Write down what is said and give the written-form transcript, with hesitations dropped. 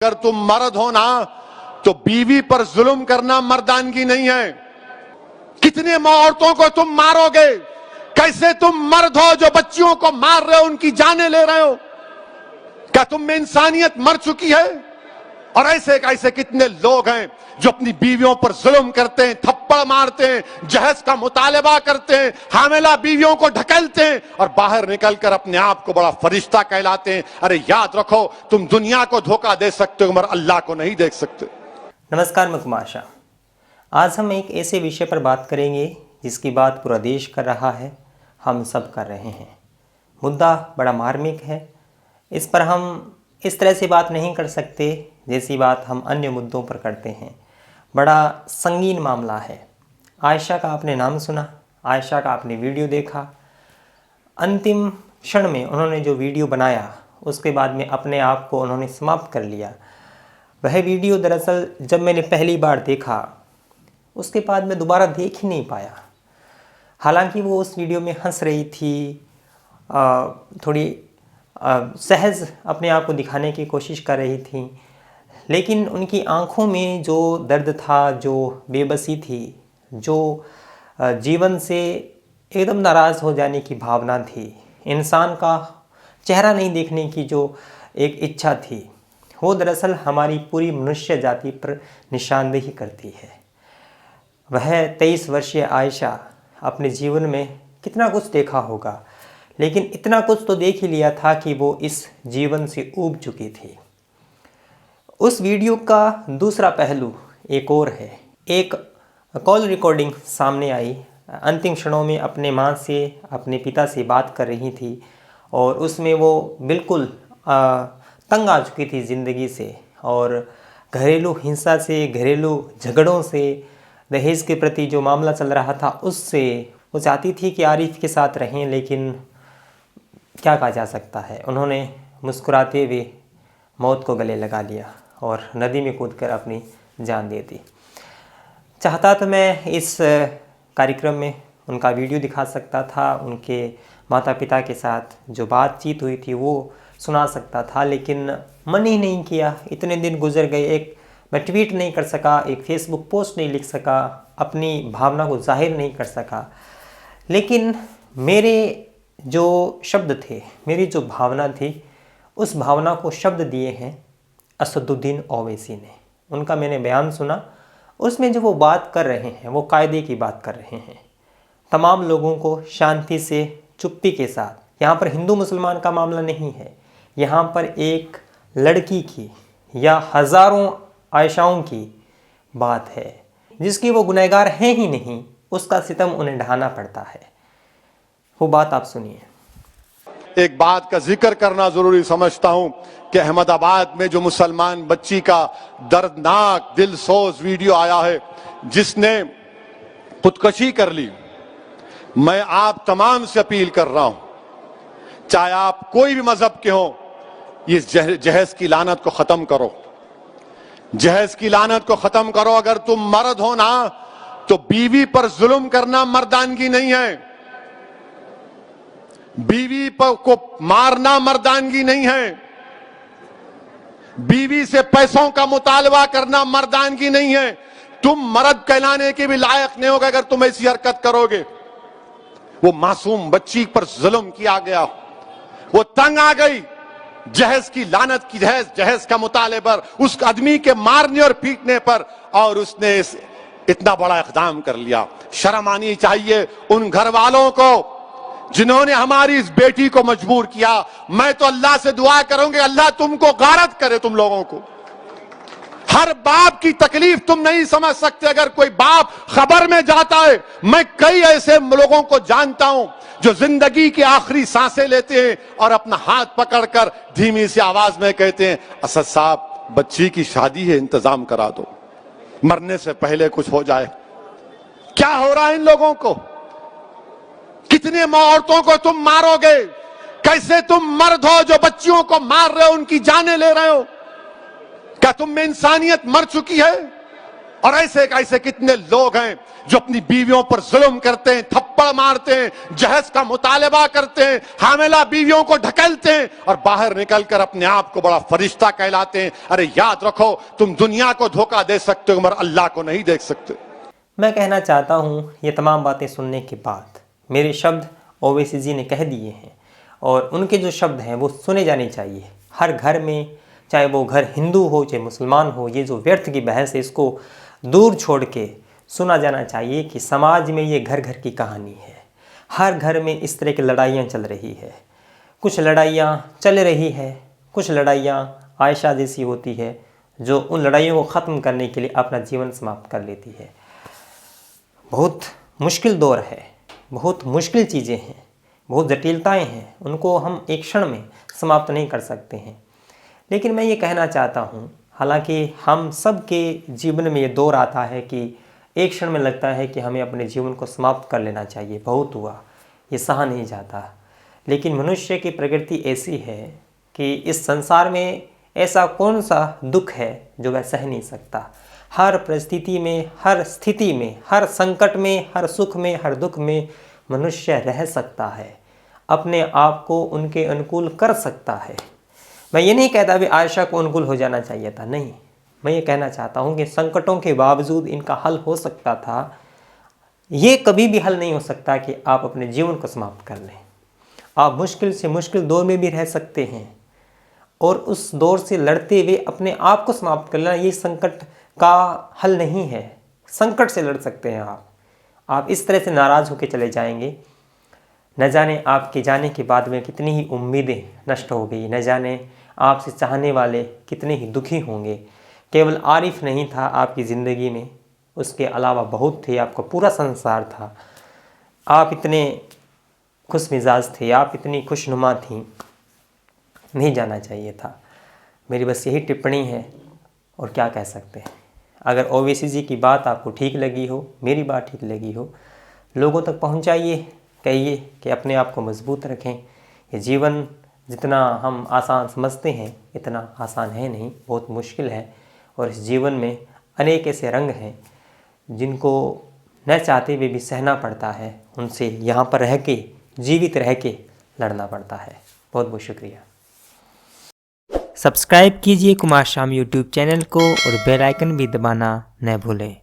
अगर तुम मर्द हो ना तो बीवी पर जुल्म करना मर्दानगी नहीं है। कितने औरतों को तुम मारोगे? कैसे तुम मर्द हो जो बच्चियों को मार रहे हो, उनकी जानें ले रहे हो? क्या तुम में इंसानियत मर चुकी है? और ऐसे ऐसे कितने लोग हैं जो अपनी बीवियों पर जुल्म करते हैं, थप्पड़ मारते हैं, जहेज का मुतालबा करते हैं, हामिला बीवियों को ढकेलते हैं और बाहर निकलकर अपने आप को बड़ा फरिश्ता कहलाते हैं। अरे याद रखो, तुम दुनिया को धोखा दे सकते हो मगर अल्लाह को नहीं देख सकते। नमस्कार, मैं कुमार शाह। आज हम एक ऐसे विषय पर बात करेंगे जिसकी बात पूरा देश कर रहा है, हम सब कर रहे हैं। मुद्दा बड़ा मार्मिक है। इस पर हम इस तरह से बात नहीं कर सकते जैसी बात हम अन्य मुद्दों पर करते हैं। बड़ा संगीन मामला है। आयशा का आपने नाम सुना, आयशा का आपने वीडियो देखा। अंतिम क्षण में उन्होंने जो वीडियो बनाया उसके बाद में अपने आप को उन्होंने समाप्त कर लिया। वह वीडियो दरअसल जब मैंने पहली बार देखा उसके बाद मैं दोबारा देख ही नहीं पाया। हालांकि वो उस वीडियो में हंस रही थी, थोड़ी सहज अपने आप को दिखाने की कोशिश कर रही थी, लेकिन उनकी आंखों में जो दर्द था, जो बेबसी थी, जो जीवन से एकदम नाराज़ हो जाने की भावना थी, इंसान का चेहरा नहीं देखने की जो एक इच्छा थी, वो दरअसल हमारी पूरी मनुष्य जाति पर निशानदेही करती है। वह 23 वर्षीय आयशा अपने जीवन में कितना कुछ देखा होगा, लेकिन इतना कुछ तो देख ही लिया था कि वो इस जीवन से ऊब चुकी थी। उस वीडियो का दूसरा पहलू एक और है। एक कॉल रिकॉर्डिंग सामने आई, अंतिम क्षणों में अपने माँ से, अपने पिता से बात कर रही थी और उसमें वो बिल्कुल तंग आ चुकी थी ज़िंदगी से और घरेलू हिंसा से, घरेलू झगड़ों से, दहेज के प्रति जो मामला चल रहा था उससे वो चाहती थी कि आरिफ के साथ रहें, लेकिन क्या कहा जा सकता है। उन्होंने मुस्कुराते हुए मौत को गले लगा लिया और नदी में कूदकर अपनी जान दे दी। चाहता तो मैं इस कार्यक्रम में उनका वीडियो दिखा सकता था, उनके माता पिता के साथ जो बातचीत हुई थी वो सुना सकता था, लेकिन मन ही नहीं किया। इतने दिन गुजर गए, एक मैं ट्वीट नहीं कर सका, एक फेसबुक पोस्ट नहीं लिख सका, अपनी भावना को जाहिर नहीं कर सका। लेकिन मेरे जो शब्द थे, मेरी जो भावना थी, उस भावना को शब्द दिए हैं असदुद्दीन ओवैसी ने। उनका मैंने बयान सुना, उसमें जो वो बात कर रहे हैं वो कायदे की बात कर रहे हैं। तमाम लोगों को शांति से, चुप्पी के साथ, यहाँ पर हिंदू मुसलमान का मामला नहीं है, यहाँ पर एक लड़की की या हज़ारों आयशाओं की बात है जिसकी वो गुनहगार हैं ही नहीं, उसका सितम उन्हें ढाना पड़ता है। वो बात आप सुनिए। एक बात का जिक्र करना जरूरी समझता हूं कि अहमदाबाद में जो मुसलमान बच्ची का दर्दनाक दिलसोज वीडियो आया है जिसने खुदकशी कर ली, मैं आप तमाम से अपील कर रहा हूं, चाहे आप कोई भी मजहब के हो, ये जहेज की लानत को खत्म करो, जहेज की लानत को खत्म करो। अगर तुम मर्द हो ना तो बीवी पर जुल्म करना मर्दानगी नहीं है, बीवी को मारना मर्दानगी नहीं है, बीवी से पैसों का मुतालबा करना मर्दानगी नहीं है। तुम मर्द कहलाने के भी लायक नहीं होगा अगर तुम ऐसी हरकत करोगे। वो मासूम बच्ची पर जुल्म किया गया, वो तंग आ गई जहेज की लानत की, जहेज का मुताले पर, उस आदमी के मारने और पीटने पर, और उसने इतना बड़ा इक़दाम कर लिया। शर्म आनी चाहिए उन घर वालों को जिन्होंने हमारी इस बेटी को मजबूर किया। मैं तो अल्लाह से दुआ करूंगी, अल्लाह तुमको गारत करे, तुम लोगों को। हर बाप की तकलीफ तुम नहीं समझ सकते अगर कोई बाप खबर में जाता है। मैं कई ऐसे लोगों को जानता हूं जो जिंदगी की आखिरी सांसें लेते हैं और अपना हाथ पकड़कर धीमी सी आवाज में कहते हैं, असद साहब बच्ची की शादी है, इंतजाम करा दो, मरने से पहले कुछ हो जाए। क्या हो रहा है इन लोगों को? कितने औरतों को तुम मारोगे? कैसे तुम मर्द हो जो बच्चियों को मार रहे हो, उनकी जानें ले रहे हो? क्या तुम में इंसानियत मर चुकी है? और ऐसे ऐसे कितने लोग हैं जो अपनी बीवियों पर जुल्म करते हैं, थप्पड़ मारते हैं, जहेज का मुतालबा करते हैं, हामिला बीवियों को ढकेलते हैं और बाहर निकलकर अपने आप को बड़ा फरिश्ता कहलाते हैं। अरे याद रखो, तुम दुनिया को धोखा दे सकते हो मगर अल्लाह को नहीं देख सकते। मैं कहना चाहता हूँ, ये तमाम बातें सुनने के बाद मेरे शब्द ओवैसी जी ने कह दिए हैं और उनके जो शब्द हैं वो सुने जाने चाहिए। हर घर में, चाहे वो घर हिंदू हो चाहे मुसलमान हो, ये जो व्यर्थ की बहस है इसको दूर छोड़ के सुना जाना चाहिए कि समाज में ये घर घर की कहानी है। हर घर में इस तरह की लड़ाइयाँ चल रही है। कुछ लड़ाइयाँ चल रही है, कुछ लड़ाइयाँ आयशा जैसी होती है जो उन लड़ाइयों को ख़त्म करने के लिए अपना जीवन समाप्त कर लेती है। बहुत मुश्किल दौर है, बहुत मुश्किल चीज़ें हैं, बहुत जटिलताएं हैं, उनको हम एक क्षण में समाप्त नहीं कर सकते हैं। लेकिन मैं ये कहना चाहता हूँ, हालांकि हम सब के जीवन में ये दौर आता है कि एक क्षण में लगता है कि हमें अपने जीवन को समाप्त कर लेना चाहिए, बहुत हुआ, ये सहा नहीं जाता। लेकिन मनुष्य की प्रकृति ऐसी है कि इस संसार में ऐसा कौन सा दुख है जो वह सह नहीं सकता। हर परिस्थिति में, हर स्थिति में, हर संकट में, हर सुख में, हर दुख में मनुष्य रह सकता है, अपने आप को उनके अनुकूल कर सकता है। मैं ये नहीं कहता भी आयशा को अनुकूल हो जाना चाहिए था, नहीं। मैं ये कहना चाहता हूँ कि संकटों के बावजूद इनका हल हो सकता था। ये कभी भी हल नहीं हो सकता कि आप अपने जीवन को समाप्त कर लें। आप मुश्किल से मुश्किल दौर में भी रह सकते हैं और उस दौर से लड़ते हुए अपने आप को समाप्त कर लेना, ये संकट का हल नहीं है। संकट से लड़ सकते हैं आप इस तरह से नाराज़ होकर चले जाएंगे, न जाने आपके जाने के बाद में कितनी ही उम्मीदें नष्ट हो गई, न जाने आपसे चाहने वाले कितने ही दुखी होंगे। केवल आरिफ नहीं था आपकी ज़िंदगी में, उसके अलावा बहुत थे, आपका पूरा संसार था। आप इतने खुश मिजाज थे, आप इतनी खुशनुमा थी, नहीं जाना चाहिए था। मेरी बस यही टिप्पणी है और क्या कह सकते हैं। अगर ओवैसी जी की बात आपको ठीक लगी हो, मेरी बात ठीक लगी हो, लोगों तक पहुंचाइए, कहिए कि अपने आप को मजबूत रखें। ये जीवन जितना हम आसान समझते हैं इतना आसान है नहीं, बहुत मुश्किल है। और इस जीवन में अनेक ऐसे रंग हैं जिनको न चाहते हुए भी सहना पड़ता है, उनसे यहाँ पर रह के, जीवित रह के लड़ना पड़ता है। बहुत बहुत शुक्रिया। सब्सक्राइब कीजिए कुमार शाम यूट्यूब चैनल को और बेल आइकन भी दबाना न भूलें।